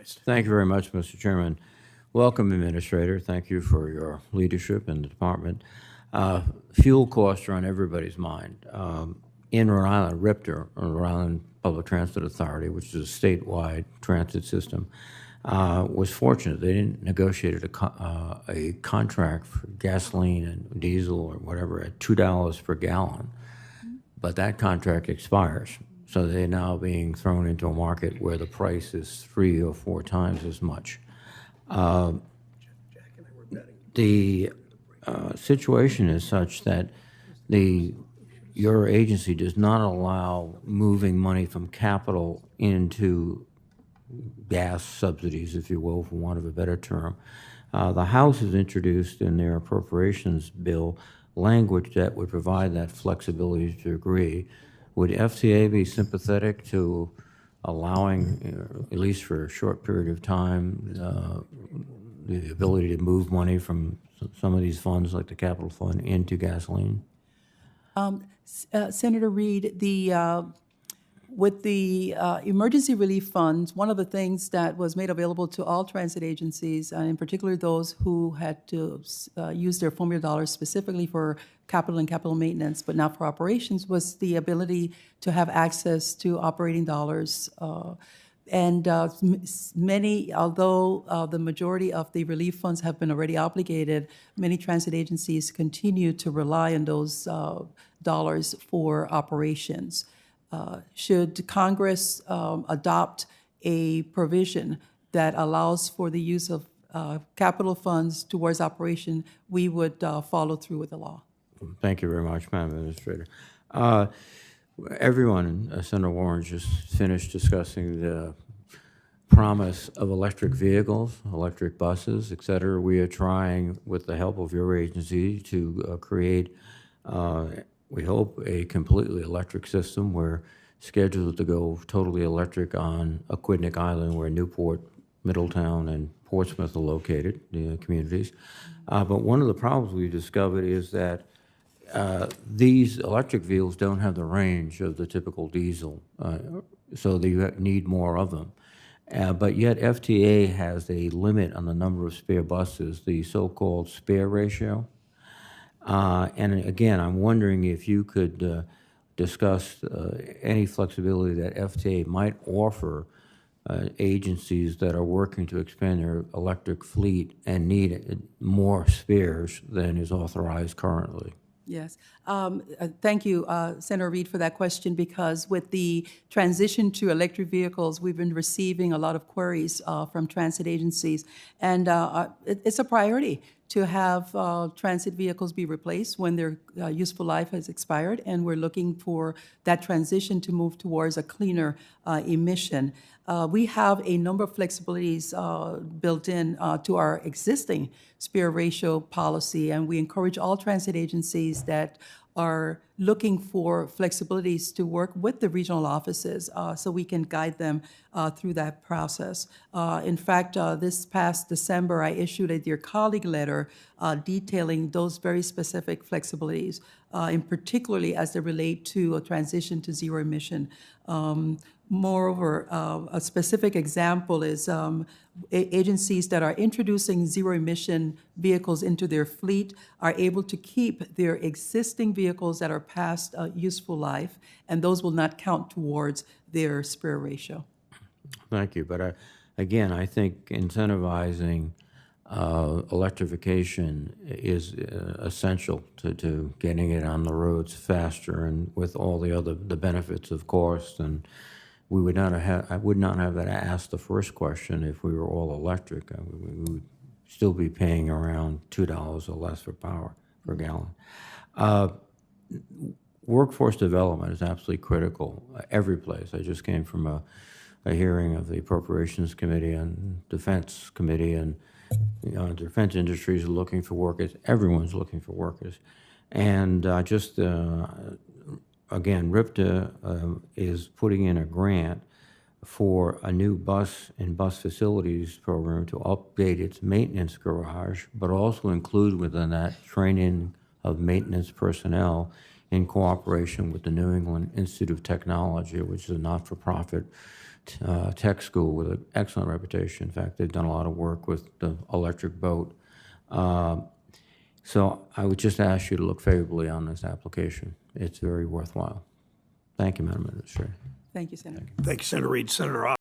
recognized. Thank you very much, Mr. Chairman. Welcome, Administrator. Thank you for your leadership in the department. Fuel costs are on everybody's mind. In Rhode Island, RIPTA, or Rhode Island Public Transit Authority, which is a statewide transit system, was fortunate. They didn't negotiate a contract for gasoline and diesel or whatever at $2 per gallon, but that contract expires. So they're now being thrown into a market where the price is 3 or 4 times as much. The situation is such that your agency does not allow moving money from capital into gas subsidies, if you will, for want of a better term. The House has introduced in their appropriations bill language that would provide that flexibility to agree. Would FTA be sympathetic to allowing, at least for a short period of time, the ability to move money from some of these funds, like the capital fund, into gasoline? Senator Reid, with the emergency relief funds, one of the things that was made available to all transit agencies, and in particular those who had to use their formula dollars specifically for capital and capital maintenance, but not for operations, was the ability to have access to operating dollars. Many, although the majority of the relief funds have been already obligated, many transit agencies continue to rely on those dollars for operations. Should Congress adopt a provision that allows for the use of capital funds towards operation, we would follow through with the law. Thank you very much, Madam Administrator. Everyone, Senator Warren just finished discussing the promise of electric vehicles, electric buses, et cetera. We are trying, with the help of your agency, to create, we hope, a completely electric system. We're scheduled to go totally electric on Aquidneck Island, where Newport, Middletown, and Portsmouth are located, the communities. But one of the problems we discovered is that these electric vehicles don't have the range of the typical diesel, so you need more of them. But yet FTA has a limit on the number of spare buses, the so-called spare ratio. And again, I'm wondering if you could discuss any flexibility that FTA might offer agencies that are working to expand their electric fleet and need more spares than is authorized currently. Yes. Thank you, Senator Reid, for that question, because with the transition to electric vehicles, we've been receiving a lot of queries from transit agencies, and it's a priority to have transit vehicles be replaced when their useful life has expired, and we're looking for that transition to move towards a cleaner emission. We have a number of flexibilities built in to our existing spare ratio policy, and we encourage all transit agencies that are looking for flexibilities to work with the regional offices so we can guide them through that process. In fact, this past December, I issued a Dear Colleague letter detailing those very specific flexibilities, in particularly as they relate to a transition to zero emission. Moreover, a specific example is agencies that are introducing zero-emission vehicles into their fleet are able to keep their existing vehicles that are past useful life, and those will not count towards their spare ratio. Thank you. But again, I think incentivizing electrification is essential to getting it on the roads faster and with all the benefits, of course. And we would not have, I would not have that asked the first question if we were all electric. We would still be paying around $2 or less for power per gallon. Workforce development is absolutely critical every place. I just came from a hearing of the Appropriations Committee and Defense Committee, and defense industries are looking for workers. Everyone's looking for workers. And again, RIPTA is putting in a grant for a new bus and bus facilities program to update its maintenance garage, but also include within that training of maintenance personnel in cooperation with the New England Institute of Technology, which is a not-for-profit tech school with an excellent reputation. In fact, they've done a lot of work with the electric boat. So I would just ask you to look favorably on this application. It's very worthwhile. Thank you, Madam Administrator. Thank you, Senator. Thank you, Senator Reed. Senator